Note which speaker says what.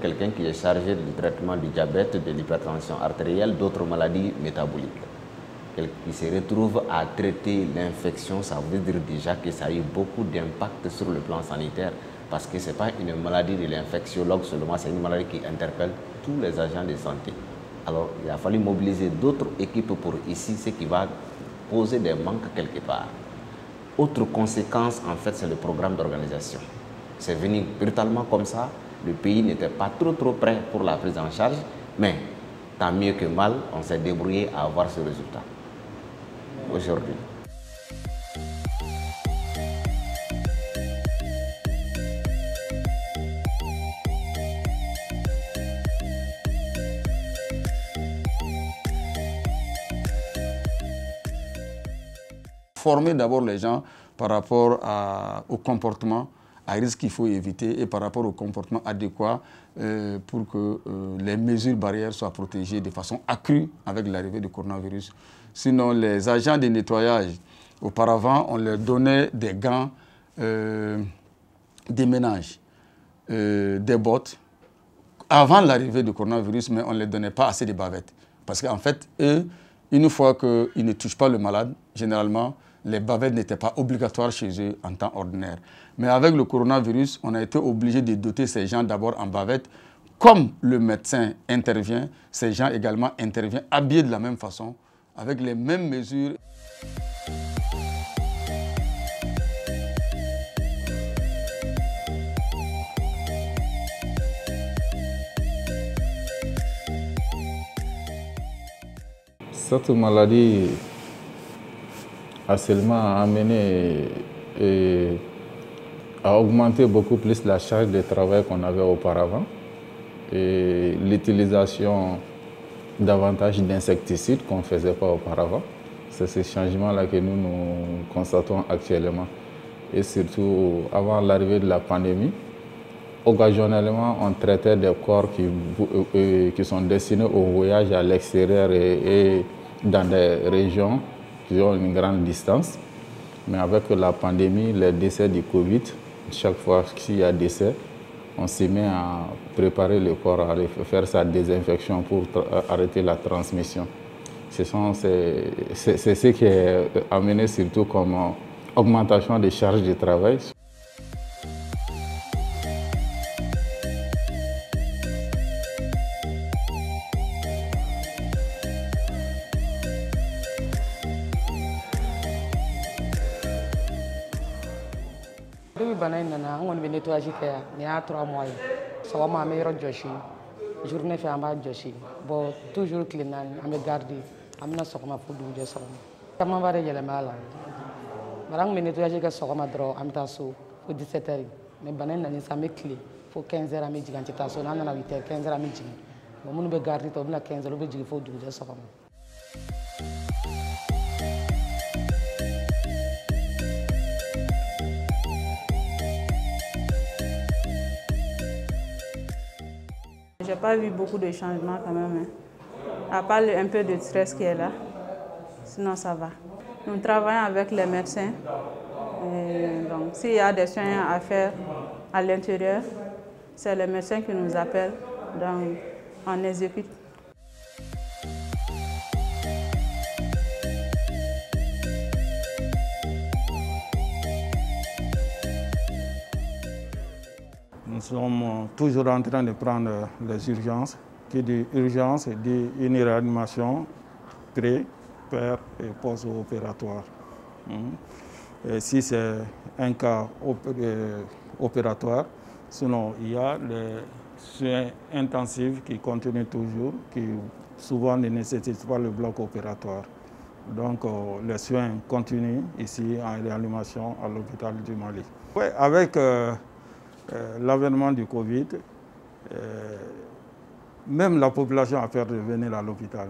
Speaker 1: Quelqu'un qui est chargé du traitement du diabète, de l'hypertension artérielle, d'autres maladies métaboliques. Qui se retrouve à traiter l'infection, ça veut dire déjà que ça a eu beaucoup d'impact sur le plan sanitaire parce que ce n'est pas une maladie de l'infectiologue seulement, c'est une maladie qui interpelle tous les agents de santé. Alors, il a fallu mobiliser d'autres équipes pour ici, ce qui va poser des manques quelque part. Autre conséquence, en fait, c'est le programme d'organisation. C'est venu brutalement comme ça. Le pays n'était pas trop prêt pour la prise en charge, mais tant mieux que mal, on s'est débrouillé à avoir ce résultat aujourd'hui.
Speaker 2: Former d'abord les gens par rapport au comportement à risque qu'il faut éviter et par rapport au comportement adéquat pour que les mesures barrières soient protégées de façon accrue avec l'arrivée du coronavirus. Sinon, les agents de nettoyage, auparavant, on leur donnait des gants, des ménages, des bottes, avant l'arrivée du coronavirus, mais on ne leur donnait pas assez de bavettes. Parce qu'en fait, eux, une fois qu'ils ne touchent pas le malade, généralement, les bavettes n'étaient pas obligatoires chez eux en temps ordinaire. Mais avec le coronavirus, on a été obligé de doter ces gens d'abord en bavettes. Comme le médecin intervient, ces gens également interviennent habillés de la même façon, avec les mêmes mesures.
Speaker 3: Cette maladie a seulement amené et a augmenté beaucoup plus la charge de travail qu'on avait auparavant et l'utilisation davantage d'insecticides qu'on ne faisait pas auparavant. C'est ce changement-là que nous constatons actuellement. Et surtout, avant l'arrivée de la pandémie, occasionnellement, on traitait des corps qui sont destinés au voyage à l'extérieur et dans des régions qui ont une grande distance. Mais avec la pandémie, les décès du Covid, chaque fois qu'il y a décès, on se met à préparer le corps, à faire sa désinfection pour arrêter la transmission. C'est ce qui est amené surtout comme augmentation des charges de travail.
Speaker 4: Depuis bana in nana, on kɔni bɛ nettoyage kɛ yan, nin y'a 3 mois ye. Sɔgɔma an bɛ yɔrɔ jɔsi, journée fɛ an b'a jɔsi. Bon, toujours tile 4 an bɛ garder, an bɛna sɔgɔma fo dugujɛ sɔgɔma. Caman b'a de yɛlɛma a la. Bari an kun bɛ nettoyage kɛ sɔgɔma dɔrɔn an bɛ taa so fo 17 heures. Mais bana in nana sisan an bɛ tile fo 15 heures an bɛ jigin an tɛ taa so. N'an nana 8 heures 15 heures an bɛ jigin. Bon, minnu bɛ garder tɔ u bɛna 15 heures u bɛ jigin fo dugujɛ sɔgɔma.
Speaker 5: Je n'ai pas vu beaucoup de changements quand même, hein. À part un peu de stress qui est là, sinon ça va. Nous travaillons avec les médecins. Donc, s'il y a des soins à faire à l'intérieur, c'est les médecins qui nous appellent, donc on exécute.
Speaker 6: Nous sommes toujours en train de prendre les urgences. Qui dit urgence dit une réanimation pré, per et post-opératoire. Et si c'est un cas opératoire, sinon il y a les soins intensifs qui continuent toujours, qui souvent ne nécessitent pas le bloc opératoire. Donc les soins continuent ici en réanimation à l'hôpital du Mali. Ouais, avec l'avènement du Covid, même la population a fait revenir à l'hôpital.